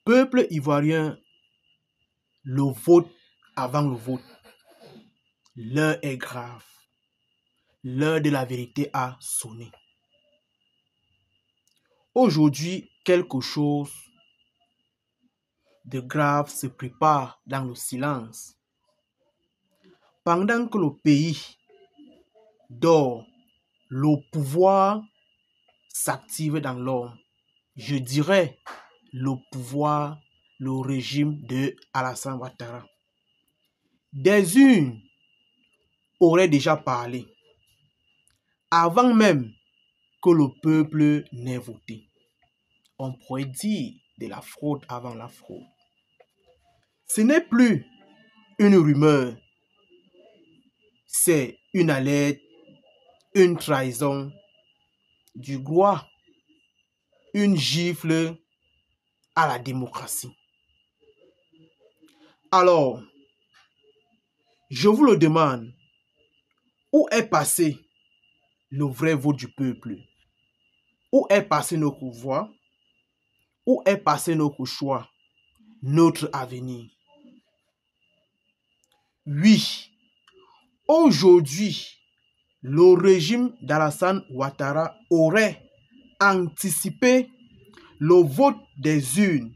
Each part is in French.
peuple ivoirien, le vote avant le vote, l'heure est grave. L'heure de la vérité a sonné. Aujourd'hui, quelque chose de grave se prépare dans le silence. Pendant que le pays dort, le pouvoir s'active dans l'homme. Je dirais le pouvoir, le régime de Alassane Ouattara. Des unes auraient déjà parlé avant même que le peuple n'ait voté. On pourrait dire de la fraude avant la fraude. Ce n'est plus une rumeur, c'est une alerte, une trahison du roi, une gifle à la démocratie. Alors, je vous le demande, où est passé le vrai vote du peuple? Où est passé notre voix? Où est passé notre choix, notre avenir? Oui, aujourd'hui, le régime d'Alassane Ouattara aurait anticipé le vote des urnes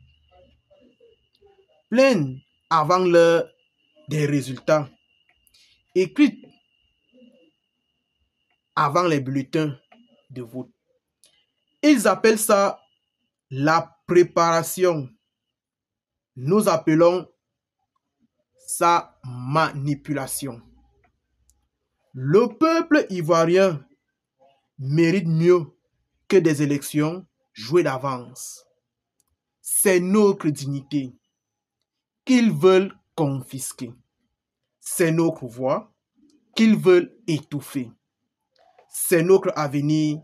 plein avant l'heure des résultats, écrites avant les bulletins de vote. Ils appellent ça la préparation. Nous appelons ça manipulation. Le peuple ivoirien mérite mieux que des élections jouées d'avance. C'est notre dignité qu'ils veulent confisquer. C'est notre voix qu'ils veulent étouffer. C'est notre avenir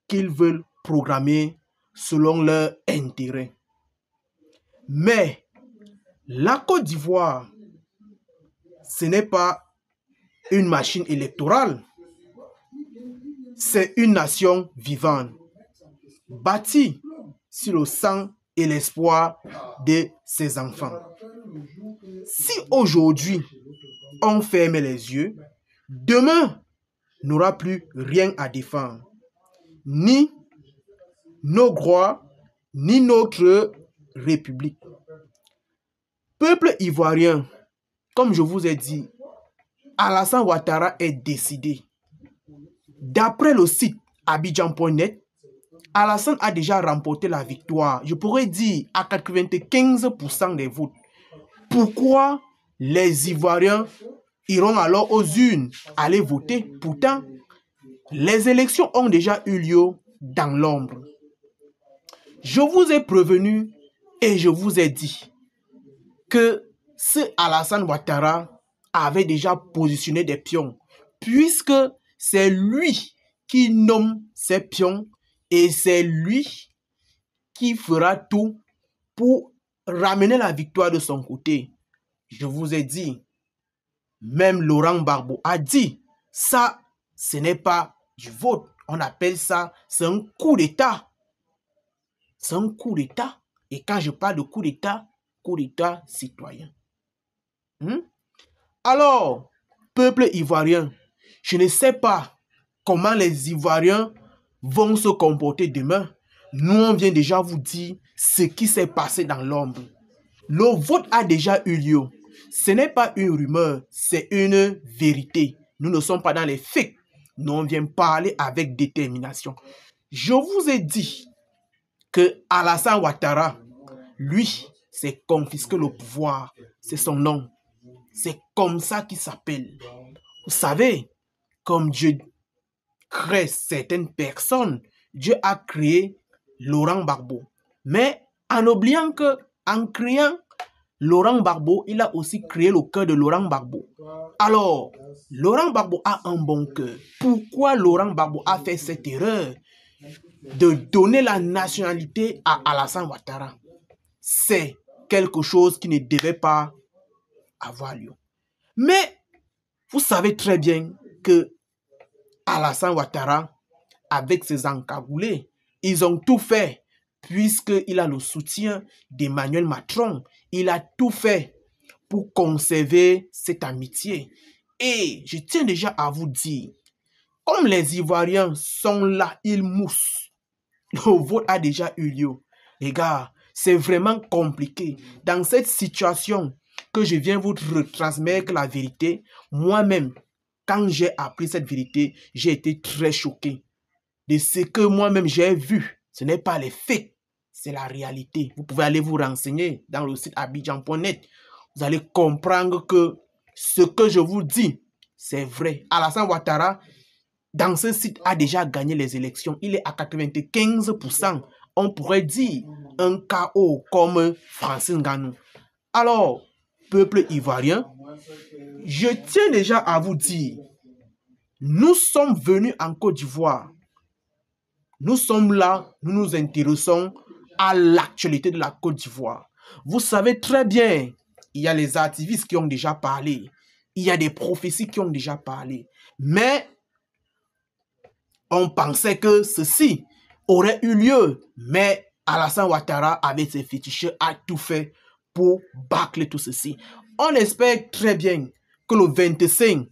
qu'ils veulent programmer selon leur intérêt. Mais la Côte d'Ivoire, ce n'est pas une machine électorale. C'est une nation vivante, bâtie sur le sang et l'espoir de ses enfants. Si aujourd'hui, on ferme les yeux, demain n'aura plus rien à défendre. Ni nos droits, ni notre République. Peuple ivoirien, comme je vous ai dit, Alassane Ouattara est décidé. D'après le site Abidjan.net, Alassane a déjà remporté la victoire, je pourrais dire à 95% des votes. Pourquoi les Ivoiriens iront alors aux urnes aller voter? Pourtant, les élections ont déjà eu lieu dans l'ombre. Je vous ai prévenu et je vous ai dit que ce Alassane Ouattara avait déjà positionné des pions, puisque c'est lui qui nomme ces pions et c'est lui qui fera tout pour ramener la victoire de son côté. Je vous ai dit, même Laurent Gbagbo a dit, ça, ce n'est pas du vote. On appelle ça, c'est un coup d'État. C'est un coup d'État. Et quand je parle de coup d'État citoyen. Alors, peuple ivoirien, je ne sais pas comment les Ivoiriens vont se comporter demain. Nous, on vient déjà vous dire ce qui s'est passé dans l'ombre. Le vote a déjà eu lieu. Ce n'est pas une rumeur, c'est une vérité. Nous ne sommes pas dans les faits. Nous, on vient parler avec détermination. Je vous ai dit que Alassane Ouattara, lui, s'est confisqué le pouvoir. C'est son nom. C'est comme ça qu'il s'appelle. Vous savez, comme Dieu crée certaines personnes, Dieu a créé Laurent Gbagbo. Mais en oubliant que, en créant Laurent Gbagbo, il a aussi créé le cœur de Laurent Gbagbo. Alors, Laurent Gbagbo a un bon cœur. Pourquoi Laurent Gbagbo a fait cette erreur de donner la nationalité à Alassane Ouattara? C'est quelque chose qui ne devait pas avoir lieu. Mais vous savez très bien que Alassane Ouattara, avec ses encagoulés, ils ont tout fait puisqu'il a le soutien d'Emmanuel Macron. Il a tout fait pour conserver cette amitié. Et je tiens déjà à vous dire, comme les Ivoiriens sont là, ils moussent. Le vote a déjà eu lieu. Les gars, c'est vraiment compliqué. Dans cette situation que je viens vous retransmettre la vérité, moi-même, quand j'ai appris cette vérité, j'ai été très choqué de ce que moi-même j'ai vu. Ce n'est pas les faits, c'est la réalité. Vous pouvez aller vous renseigner dans le site abidjan.net. Vous allez comprendre que ce que je vous dis, c'est vrai. Alassane Ouattara, dans ce site, a déjà gagné les élections. Il est à 95%. On pourrait dire un KO comme Francis Ngannou. Alors, peuple ivoirien, je tiens déjà à vous dire, nous sommes venus en Côte d'Ivoire. Nous sommes là, nous nous intéressons à l'actualité de la Côte d'Ivoire. Vous savez très bien, il y a les activistes qui ont déjà parlé. Il y a des prophéties qui ont déjà parlé. Mais on pensait que ceci aurait eu lieu. Mais Alassane Ouattara, avec ses féticheurs, a tout fait pour bâcler tout ceci. On espère très bien que le 25,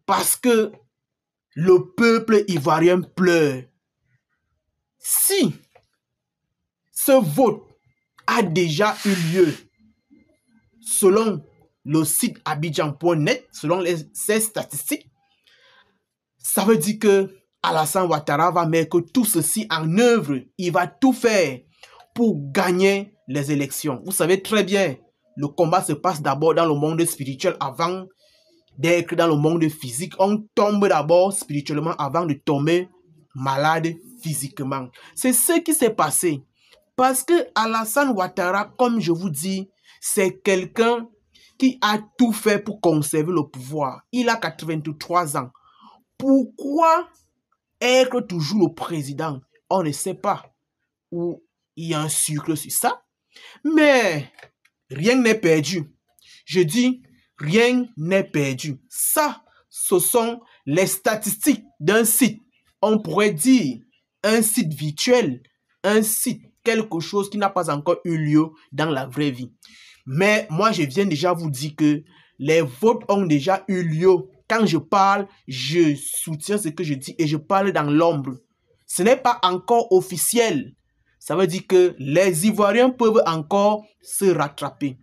parce que le peuple ivoirien pleure, si ce vote a déjà eu lieu, selon le site abidjan.net, selon ces statistiques, ça veut dire que Alassane Ouattara va mettre tout ceci en œuvre. Il va tout faire pour gagner les élections. Vous savez très bien, le combat se passe d'abord dans le monde spirituel avant d'être dans le monde physique. On tombe d'abord spirituellement avant de tomber malade physiquement. C'est ce qui s'est passé. Parce que Alassane Ouattara, comme je vous dis, c'est quelqu'un qui a tout fait pour conserver le pouvoir. Il a 83 ans. Pourquoi être toujours le président? On ne sait pas. Ou il y a un sucre sur ça. Mais rien n'est perdu. Je dis, rien n'est perdu. Ça, ce sont les statistiques d'un site. On pourrait dire un site virtuel, un site, quelque chose qui n'a pas encore eu lieu dans la vraie vie. Mais moi, je viens déjà vous dire que les votes ont déjà eu lieu. Quand je parle, je soutiens ce que je dis et je parle dans l'ombre. Ce n'est pas encore officiel. Ça veut dire que les Ivoiriens peuvent encore se rattraper.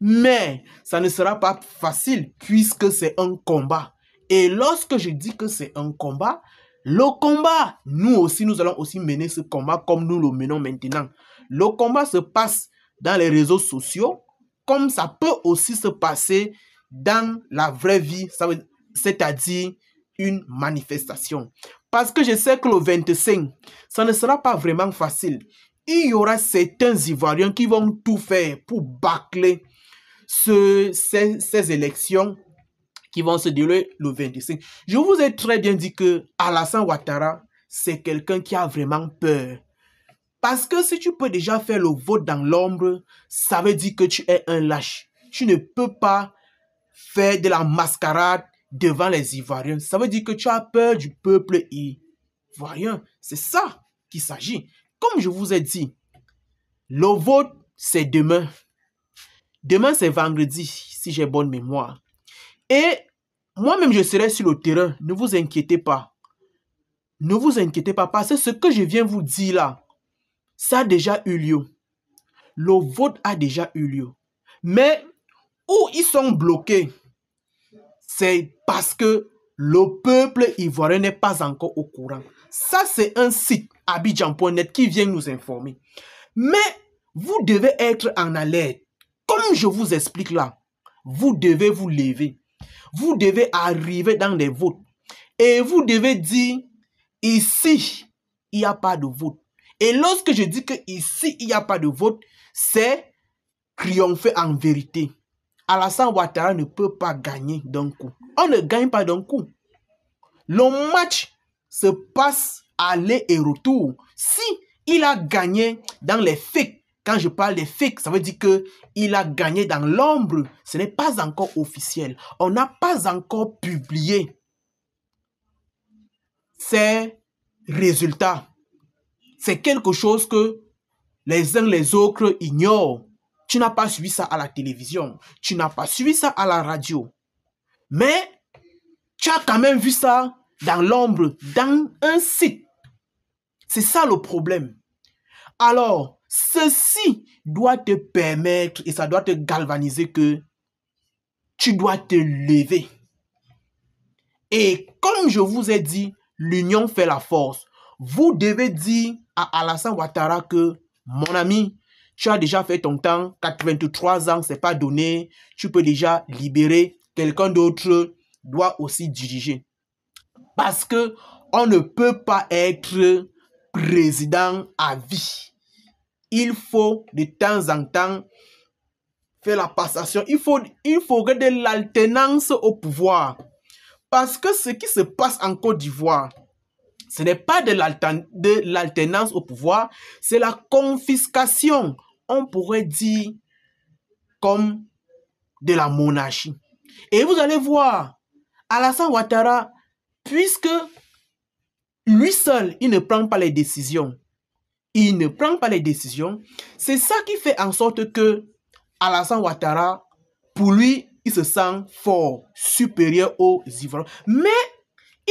Mais ça ne sera pas facile puisque c'est un combat. Et lorsque je dis que c'est un combat, le combat, nous aussi, nous allons aussi mener ce combat comme nous le menons maintenant. Le combat se passe dans les réseaux sociaux, comme ça peut aussi se passer dans la vraie vie, c'est-à-dire une manifestation. Parce que je sais que le 25, ça ne sera pas vraiment facile. Il y aura certains Ivoiriens qui vont tout faire pour bâcler ces élections qui vont se dérouler le 25. Je vous ai très bien dit que Alassane Ouattara, c'est quelqu'un qui a vraiment peur. Parce que si tu peux déjà faire le vote dans l'ombre, ça veut dire que tu es un lâche. Tu ne peux pas faire de la mascarade devant les Ivoiriens. Ça veut dire que tu as peur du peuple ivoirien. C'est ça qu'il s'agit. Comme je vous ai dit, le vote, c'est demain. Demain, c'est vendredi, si j'ai bonne mémoire. Et moi-même, je serai sur le terrain. Ne vous inquiétez pas. Ne vous inquiétez pas, parce que ce que je viens vous dire là, ça a déjà eu lieu. Le vote a déjà eu lieu. Mais où ils sont bloqués, c'est parce que le peuple ivoirien n'est pas encore au courant. Ça, c'est un site, abidjan.net, qui vient nous informer. Mais vous devez être en alerte. Comme je vous explique là, vous devez vous lever. Vous devez arriver dans les votes. Et vous devez dire, ici, il n'y a pas de vote. Et lorsque je dis que ici, il n'y a pas de vote, c'est triompher en vérité. Alassane Ouattara ne peut pas gagner d'un coup. On ne gagne pas d'un coup. Le match se passe aller et retour. Si il a gagné dans les faits, quand je parle des faits, ça veut dire qu'il a gagné dans l'ombre. Ce n'est pas encore officiel. On n'a pas encore publié ces résultats. c'est quelque chose que les uns les autres ignorent. Tu n'as pas suivi ça à la télévision. Tu n'as pas suivi ça à la radio. Mais tu as quand même vu ça dans l'ombre, dans un site. C'est ça le problème. Alors, ceci doit te permettre et ça doit te galvaniser que tu dois te lever. Et comme je vous ai dit, l'union fait la force. Vous devez dire à Alassane Ouattara que, mon ami, tu as déjà fait ton temps, 83 ans, c'est pas donné, tu peux déjà libérer, quelqu'un d'autre doit aussi diriger. Parce que on ne peut pas être président à vie. Il faut de temps en temps faire la passation. Il faut de l'alternance au pouvoir. Parce que ce qui se passe en Côte d'Ivoire, ce n'est pas de l'alternance au pouvoir, c'est la confiscation. On pourrait dire comme de la monarchie. Et vous allez voir, Alassane Ouattara, puisque lui seul, il ne prend pas les décisions. Il ne prend pas les décisions. C'est ça qui fait en sorte que Alassane Ouattara, pour lui, il se sent fort, supérieur aux Ivoiriens. Mais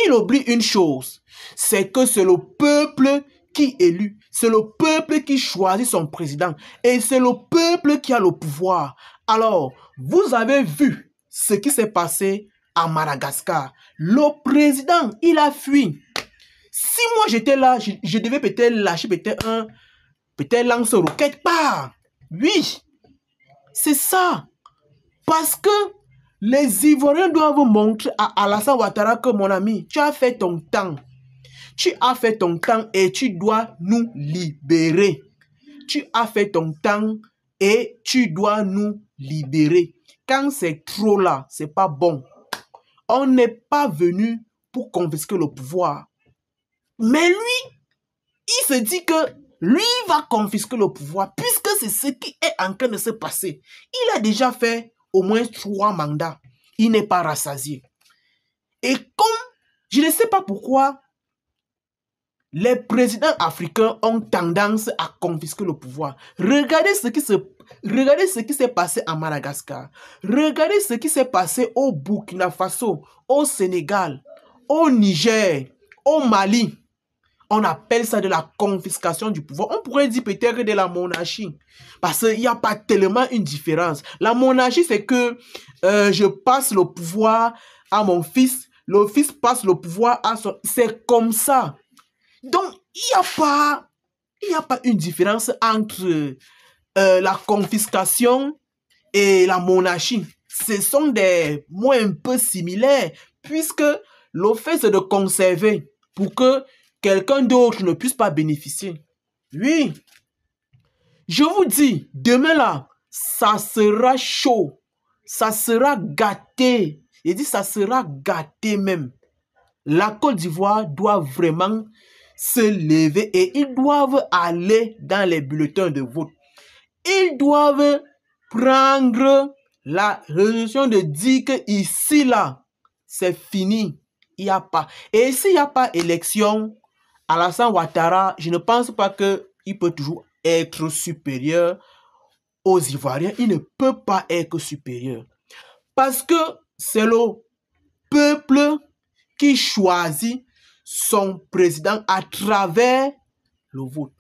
il oublie une chose, c'est que c'est le peuple qui élit, c'est le peuple qui choisit son président et c'est le peuple qui a le pouvoir. Alors, vous avez vu ce qui s'est passé à Madagascar. Le président, il a fui. Si moi j'étais là, je devais peut-être lâcher peut-être lance-roquette. Pas. Oui, c'est ça. Parce que les Ivoiriens doivent montrer à Alassane Ouattara que, mon ami, tu as fait ton temps. Tu as fait ton temps et tu dois nous libérer. Tu as fait ton temps et tu dois nous libérer. Quand c'est trop là, c'est pas bon. On n'est pas venu pour confisquer le pouvoir. Mais lui, il se dit que lui va confisquer le pouvoir puisque c'est ce qui est en train de se passer. Il a déjà fait au moins 3 mandats. Il n'est pas rassasié. Et comme, je ne sais pas pourquoi, les présidents africains ont tendance à confisquer le pouvoir. Regardez ce qui s'est passé à Madagascar. Regardez ce qui s'est passé au Burkina Faso, au Sénégal, au Niger, au Mali. On appelle ça de la confiscation du pouvoir. On pourrait dire peut-être de la monarchie. Parce qu'il n'y a pas tellement une différence. La monarchie, c'est que je passe le pouvoir à mon fils. Le fils passe le pouvoir à son... C'est comme ça. Donc, il n'y a pas une différence entre la confiscation et la monarchie. Ce sont des mots un peu similaires. Puisque le fait, c'est de conserver pour que quelqu'un d'autre ne puisse pas bénéficier. Oui. Je vous dis, demain là, ça sera chaud. Ça sera gâté. Je dis, ça sera gâté même. La Côte d'Ivoire doit vraiment se lever et ils doivent aller dans les bulletins de vote. Ils doivent prendre la résolution de dire que ici là, c'est fini. Il n'y a pas. Et s'il n'y a pas élection, Alassane Ouattara, je ne pense pas qu'il peut toujours être supérieur aux Ivoiriens. Il ne peut pas être supérieur. Parce que c'est le peuple qui choisit son président à travers le vote.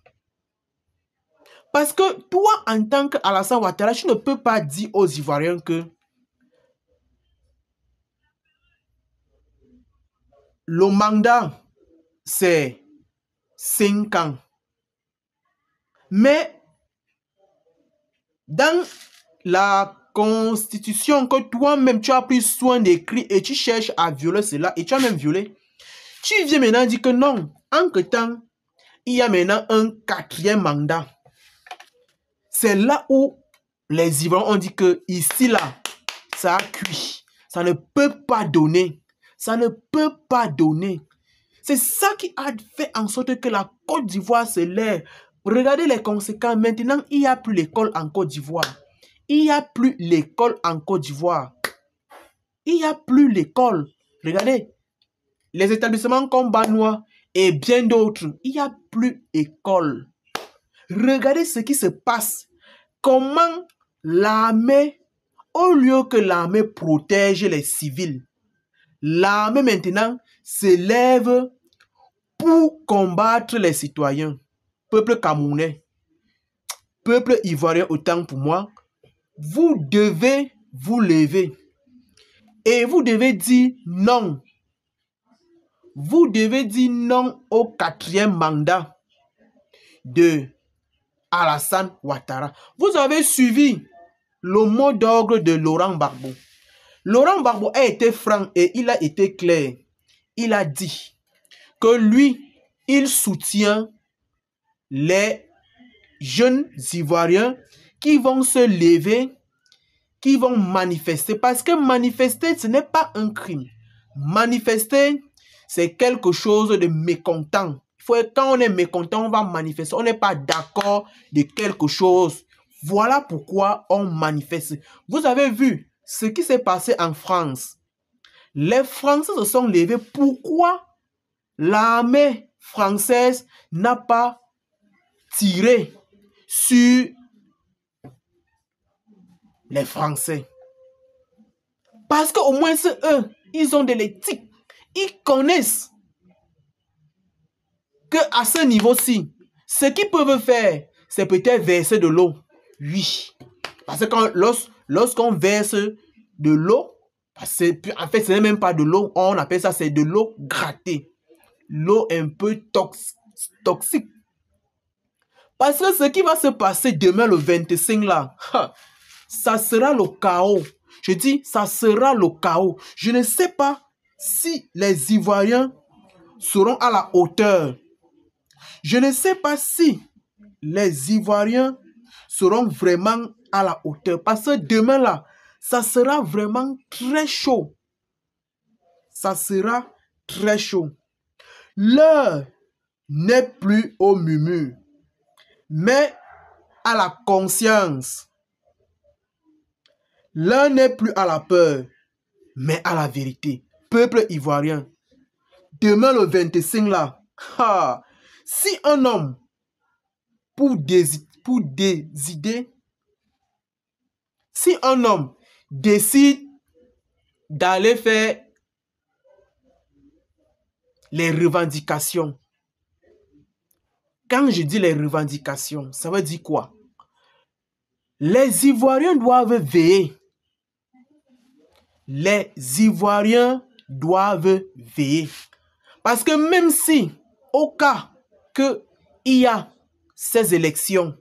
Parce que toi, en tant qu'Alassane Ouattara, tu ne peux pas dire aux Ivoiriens que le mandat, c'est 5 ans. Mais dans la constitution que toi-même tu as pris soin d'écrire et tu cherches à violer cela et tu as même violé, tu viens maintenant dire que non, entre-temps, il y a maintenant un 4e mandat. C'est là où les Ivoiriens ont dit que ici là, ça a cuit. Ça ne peut pas donner. Ça ne peut pas donner. C'est ça qui a fait en sorte que la Côte d'Ivoire se lève. Regardez les conséquences. Maintenant, il n'y a plus l'école en Côte d'Ivoire. Il n'y a plus l'école en Côte d'Ivoire. Il n'y a plus l'école. Regardez. Les établissements comme Banois et bien d'autres. Il n'y a plus d'école. Regardez ce qui se passe. Comment l'armée, au lieu que l'armée protège les civils, l'armée maintenant se lève pour combattre les citoyens. Peuple camerounais, peuple ivoirien autant pour moi, vous devez vous lever et vous devez dire non. Vous devez dire non au 4e mandat de Alassane Ouattara. Vous avez suivi le mot d'ordre de Laurent Gbagbo. Laurent Gbagbo a été franc et il a été clair. Il a dit que lui, il soutient les jeunes Ivoiriens qui vont se lever, qui vont manifester. Parce que manifester, ce n'est pas un crime. Manifester, c'est quelque chose de mécontent. Quand on est mécontent, on va manifester. On n'est pas d'accord de quelque chose. Voilà pourquoi on manifeste. Vous avez vu ce qui s'est passé en France. Les Français se sont levés. Pourquoi l'armée française n'a pas tiré sur les Français? Parce qu'au moins eux, ils ont de l'éthique. Ils connaissent qu'à ce niveau-ci, ce qu'ils peuvent faire, c'est peut-être verser de l'eau. Oui. Parce que lorsqu'on verse de l'eau, en fait, ce n'est même pas de l'eau, on appelle ça, c'est de l'eau grattée. L'eau un peu toxique. Parce que ce qui va se passer demain, le 25 là, ça sera le chaos. Je dis, ça sera le chaos. Je ne sais pas si les Ivoiriens seront à la hauteur. Je ne sais pas si les Ivoiriens seront vraiment à la hauteur. Parce que demain là, ça sera vraiment très chaud. Ça sera très chaud. L'heure n'est plus au murmure, mais à la conscience. L'heure n'est plus à la peur, mais à la vérité. Peuple ivoirien, demain le 25 là, si un homme, pour décider, si un homme décide d'aller faire les revendications, quand je dis les revendications, ça veut dire quoi? Les Ivoiriens doivent veiller. Les Ivoiriens doivent veiller. Parce que même si, au cas qu'il y a ces élections,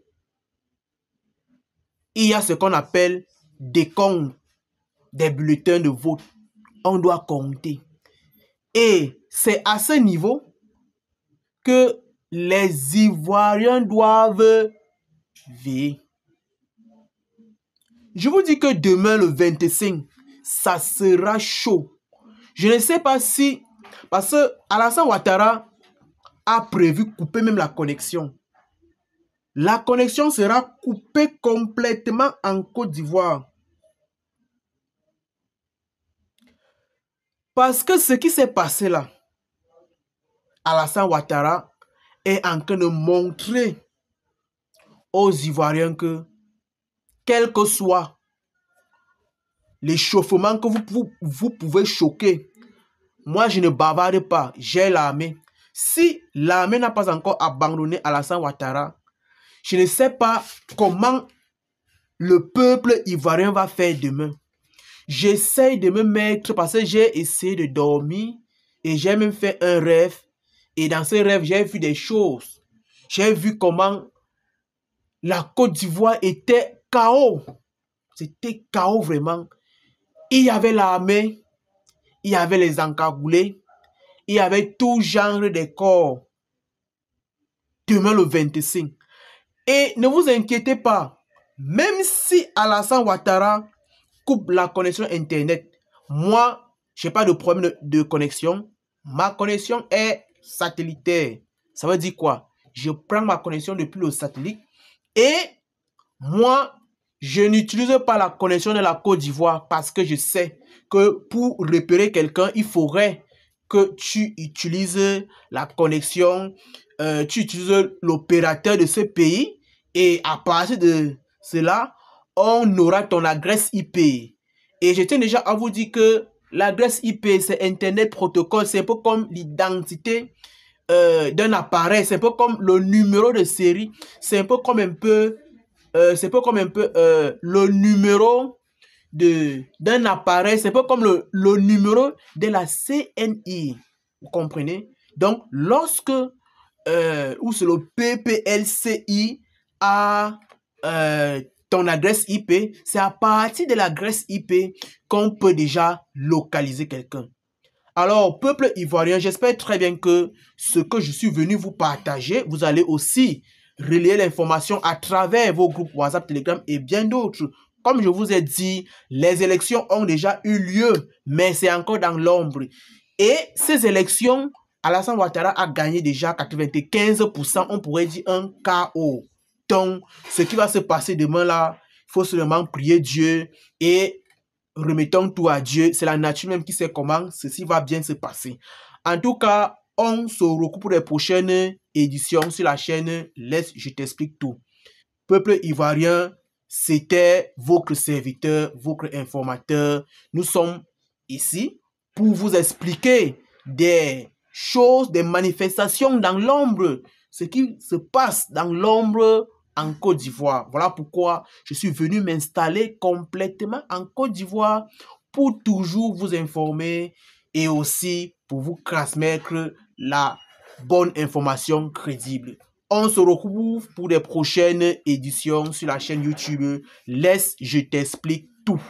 il y a ce qu'on appelle des comptes des bulletins de vote. On doit compter. Et c'est à ce niveau que les Ivoiriens doivent veiller. Je vous dis que demain, le 25, ça sera chaud. Je ne sais pas si... Parce que Alassane Ouattara a prévu couper même la connexion. La connexion sera coupée complètement en Côte d'Ivoire. Parce que ce qui s'est passé là, Alassane Ouattara est en train de montrer aux Ivoiriens que, quel que soit l'échauffement que vous pouvez choquer, moi je ne bavarde pas, j'ai l'armée. Si l'armée n'a pas encore abandonné Alassane Ouattara, je ne sais pas comment le peuple ivoirien va faire demain. J'essaie de me mettre, parce que j'ai essayé de dormir et j'ai même fait un rêve. Et dans ce rêve, j'ai vu des choses. J'ai vu comment la Côte d'Ivoire était chaos. C'était chaos vraiment. Il y avait l'armée, il y avait les encagoulés, il y avait tout genre de corps. Demain le 25. Et ne vous inquiétez pas, même si Alassane Ouattara coupe la connexion Internet, moi, je n'ai pas de problème de connexion. Ma connexion est satellitaire. Ça veut dire quoi? Je prends ma connexion depuis le satellite et moi, je n'utilise pas la connexion de la Côte d'Ivoire parce que je sais que pour repérer quelqu'un, il faudrait que tu utilises la connexion, tu utilises l'opérateur de ce pays et à partir de cela, on aura ton adresse IP. Et je tiens déjà à vous dire que l'adresse IP, c'est Internet Protocol, c'est un peu comme l'identité d'un appareil, c'est un peu comme le numéro de série, c'est un peu comme un peu, le numéro d'un appareil, c'est un peu comme le numéro de la CNI. Vous comprenez? Donc, lorsque ou c'est le PPLCI a ton adresse IP, c'est à partir de l'adresse IP qu'on peut déjà localiser quelqu'un. Alors, peuple ivoirien, j'espère très bien que ce que je suis venu vous partager, vous allez aussi relayer l'information à travers vos groupes WhatsApp, Telegram et bien d'autres. Comme je vous ai dit, les élections ont déjà eu lieu, mais c'est encore dans l'ombre. Et ces élections, Alassane Ouattara a gagné déjà 95%, on pourrait dire un KO. Donc, ce qui va se passer demain là, il faut seulement prier Dieu et remettons tout à Dieu. C'est la nature même qui sait comment ceci va bien se passer. En tout cas, on se retrouve pour les prochaines éditions sur la chaîne Laisse, je t'explique tout. Peuple ivoirien, c'était votre serviteur, votre informateur. Nous sommes ici pour vous expliquer des choses, des manifestations dans l'ombre, ce qui se passe dans l'ombre en Côte d'Ivoire. Voilà pourquoi je suis venu m'installer complètement en Côte d'Ivoire pour toujours vous informer et aussi pour vous transmettre la bonne information crédible. On se retrouve pour les prochaines éditions sur la chaîne YouTube. Laisse, je t'explique tout.